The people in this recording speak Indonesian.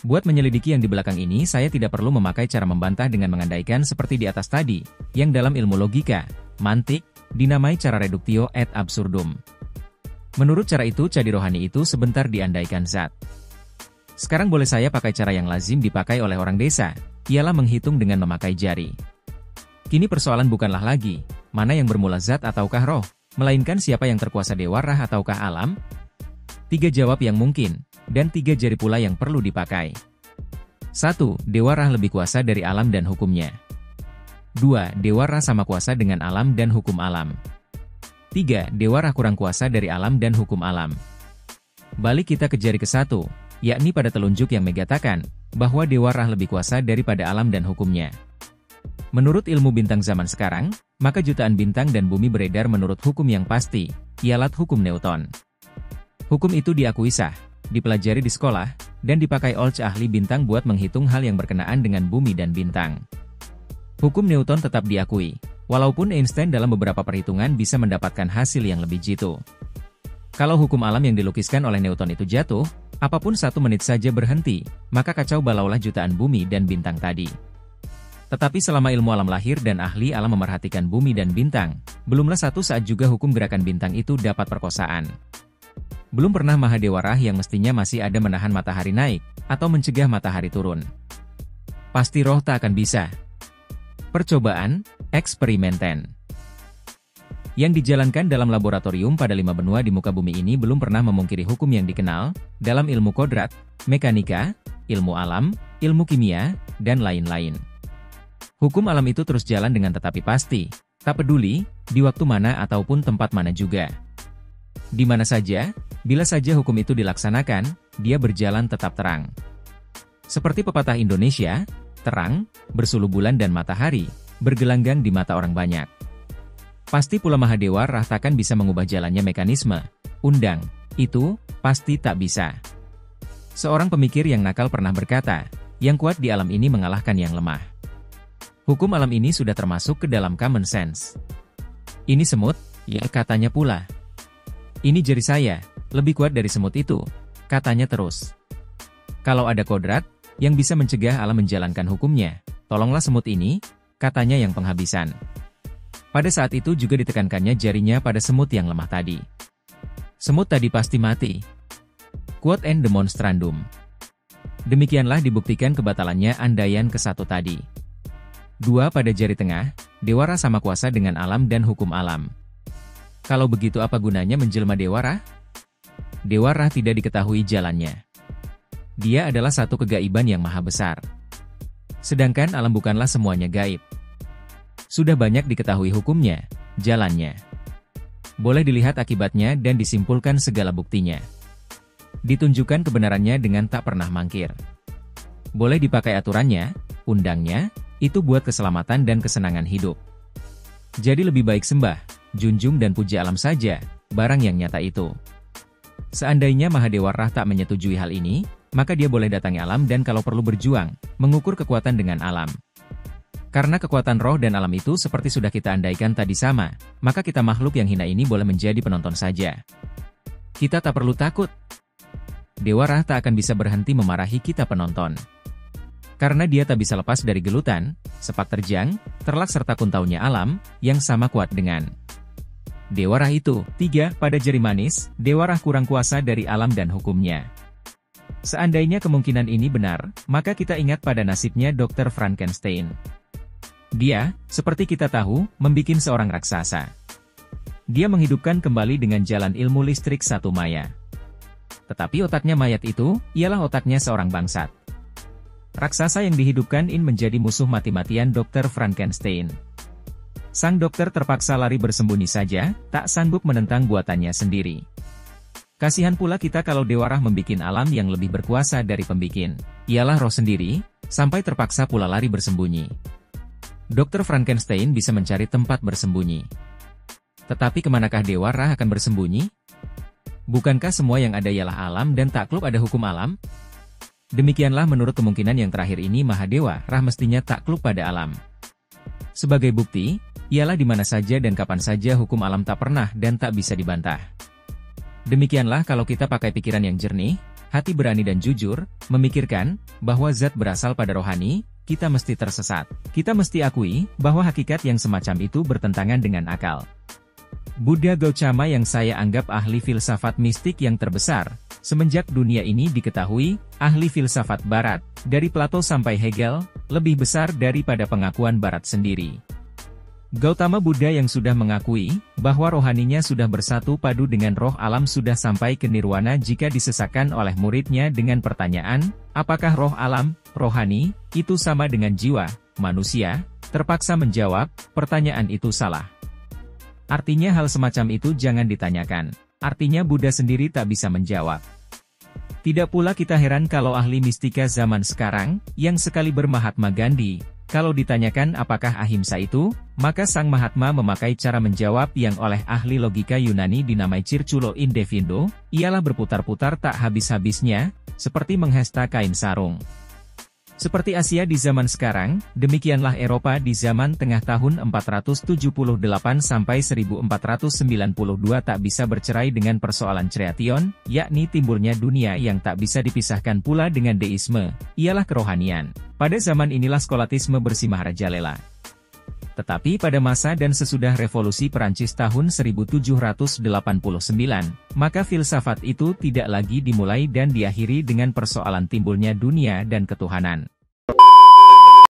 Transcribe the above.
Buat menyelidiki yang di belakang ini, saya tidak perlu memakai cara membantah dengan mengandaikan seperti di atas tadi, yang dalam ilmu logika, mantik, dinamai cara reductio ad absurdum. Menurut cara itu, cadi rohani itu sebentar diandaikan zat. Sekarang boleh saya pakai cara yang lazim dipakai oleh orang desa, ialah menghitung dengan memakai jari. Kini persoalan bukanlah lagi, mana yang bermula zat ataukah roh, melainkan siapa yang terkuasa dewa rah ataukah alam? 3 jawab yang mungkin, dan 3 jari pula yang perlu dipakai. 1. Dewa rah lebih kuasa dari alam dan hukumnya. 2. Dewa rah sama kuasa dengan alam dan hukum alam. 3. Dewa rah kurang kuasa dari alam dan hukum alam. Balik kita ke jari ke-1, yakni pada telunjuk yang megatakan, bahwa dewa rah lebih kuasa daripada alam dan hukumnya. Menurut ilmu bintang zaman sekarang, maka jutaan bintang dan bumi beredar menurut hukum yang pasti, ialah hukum Newton. Hukum itu diakui sah, dipelajari di sekolah, dan dipakai oleh ahli bintang buat menghitung hal yang berkenaan dengan bumi dan bintang. Hukum Newton tetap diakui, walaupun Einstein dalam beberapa perhitungan bisa mendapatkan hasil yang lebih jitu. Kalau hukum alam yang dilukiskan oleh Newton itu jatuh, apapun 1 menit saja berhenti, maka kacau balaulah jutaan bumi dan bintang tadi. Tetapi selama ilmu alam lahir dan ahli alam memerhatikan bumi dan bintang, belumlah satu saat juga hukum gerakan bintang itu dapat perkosaan. Belum pernah Mahadewa Rah yang mestinya masih ada menahan matahari naik, atau mencegah matahari turun. Pasti roh tak akan bisa. Percobaan, eksperimenten yang dijalankan dalam laboratorium pada 5 benua di muka bumi ini belum pernah memungkiri hukum yang dikenal dalam ilmu kodrat, mekanika, ilmu alam, ilmu kimia, dan lain-lain. Hukum alam itu terus jalan dengan tetapi pasti, tak peduli di waktu mana ataupun tempat mana juga. Di mana saja, bila saja hukum itu dilaksanakan, dia berjalan tetap terang. Seperti pepatah Indonesia, terang, bersuluh bulan dan matahari, bergelanggang di mata orang banyak. Pasti pula Mahadewa Rah takkan bisa mengubah jalannya mekanisme, undang, itu, pasti tak bisa. Seorang pemikir yang nakal pernah berkata, yang kuat di alam ini mengalahkan yang lemah. Hukum alam ini sudah termasuk ke dalam common sense. Ini semut, ya katanya pula. Ini jari saya, lebih kuat dari semut itu, katanya terus. Kalau ada kodrat, yang bisa mencegah alam menjalankan hukumnya, tolonglah semut ini, katanya yang penghabisan. Pada saat itu juga ditekankannya jarinya pada semut yang lemah tadi. Semut tadi pasti mati. Quote and demonstrandum. Demikianlah dibuktikan kebatalannya andaian ke-1 tadi. 2 pada jari tengah, Dewa Rah sama kuasa dengan alam dan hukum alam. Kalau begitu apa gunanya menjelma Dewa Rah? Dewa Rah tidak diketahui jalannya. Dia adalah satu kegaiban yang maha besar. Sedangkan alam bukanlah semuanya gaib. Sudah banyak diketahui hukumnya, jalannya. Boleh dilihat akibatnya dan disimpulkan segala buktinya. Ditunjukkan kebenarannya dengan tak pernah mangkir. Boleh dipakai aturannya, undangnya, itu buat keselamatan dan kesenangan hidup. Jadi lebih baik sembah, junjung dan puja alam saja, barang yang nyata itu. Seandainya Mahadewa Rah tak menyetujui hal ini, maka dia boleh datangi alam dan kalau perlu berjuang, mengukur kekuatan dengan alam. Karena kekuatan roh dan alam itu seperti sudah kita andaikan tadi sama, maka kita makhluk yang hina ini boleh menjadi penonton saja. Kita tak perlu takut. Dewa Rah tak akan bisa berhenti memarahi kita penonton. Karena dia tak bisa lepas dari gelutan, sepak terjang, terlak serta kuntaunya alam, yang sama kuat dengan Dewa Rah itu. 3 pada jari manis, Dewa Rah kurang kuasa dari alam dan hukumnya. Seandainya kemungkinan ini benar, maka kita ingat pada nasibnya Dr. Frankenstein. Dia, seperti kita tahu, membikin seorang raksasa. Dia menghidupkan kembali dengan jalan ilmu listrik satu maya. Tetapi otaknya mayat itu, ialah otaknya seorang bangsat. Raksasa yang dihidupkan menjadi musuh mati-matian Dr. Frankenstein. Sang dokter terpaksa lari bersembunyi saja, tak sanggup menentang buatannya sendiri. Kasihan pula kita kalau Dewa Rah membikin alam yang lebih berkuasa dari pembikin, ialah roh sendiri, sampai terpaksa pula lari bersembunyi. Dr. Frankenstein bisa mencari tempat bersembunyi. Tetapi kemanakah Dewa Rah akan bersembunyi? Bukankah semua yang ada ialah alam dan takluk ada hukum alam? Demikianlah menurut kemungkinan yang terakhir ini Mahadewa Rah mestinya takluk pada alam. Sebagai bukti, ialah di mana saja dan kapan saja hukum alam tak pernah dan tak bisa dibantah. Demikianlah kalau kita pakai pikiran yang jernih, hati berani dan jujur, memikirkan bahwa zat berasal pada rohani, kita mesti tersesat. Kita mesti akui bahwa hakikat yang semacam itu bertentangan dengan akal. Buddha Gautama yang saya anggap ahli filsafat mistik yang terbesar, semenjak dunia ini diketahui, ahli filsafat barat, dari Plato sampai Hegel, lebih besar daripada pengakuan barat sendiri. Gautama Buddha yang sudah mengakui, bahwa rohaninya sudah bersatu padu dengan roh alam sudah sampai ke nirwana jika disesakkan oleh muridnya dengan pertanyaan, apakah roh alam, rohani, itu sama dengan jiwa, manusia, terpaksa menjawab, pertanyaan itu salah. Artinya hal semacam itu jangan ditanyakan. Artinya Buddha sendiri tak bisa menjawab. Tidak pula kita heran kalau ahli mistika zaman sekarang, yang sekaliber Mahatma Gandhi, kalau ditanyakan apakah ahimsa itu, maka Sang Mahatma memakai cara menjawab yang oleh ahli logika Yunani dinamai circulo indefindo, ialah berputar-putar tak habis-habisnya, seperti menghesta kain sarung. Seperti Asia di zaman sekarang, demikianlah Eropa di zaman tengah tahun 478 sampai 1492 tak bisa bercerai dengan persoalan Creation, yakni timbulnya dunia yang tak bisa dipisahkan pula dengan deisme, ialah kerohanian. Pada zaman inilah skolatisme bersimaharajalela. Tetapi pada masa dan sesudah revolusi Perancis tahun 1789, maka filsafat itu tidak lagi dimulai dan diakhiri dengan persoalan timbulnya dunia dan ketuhanan.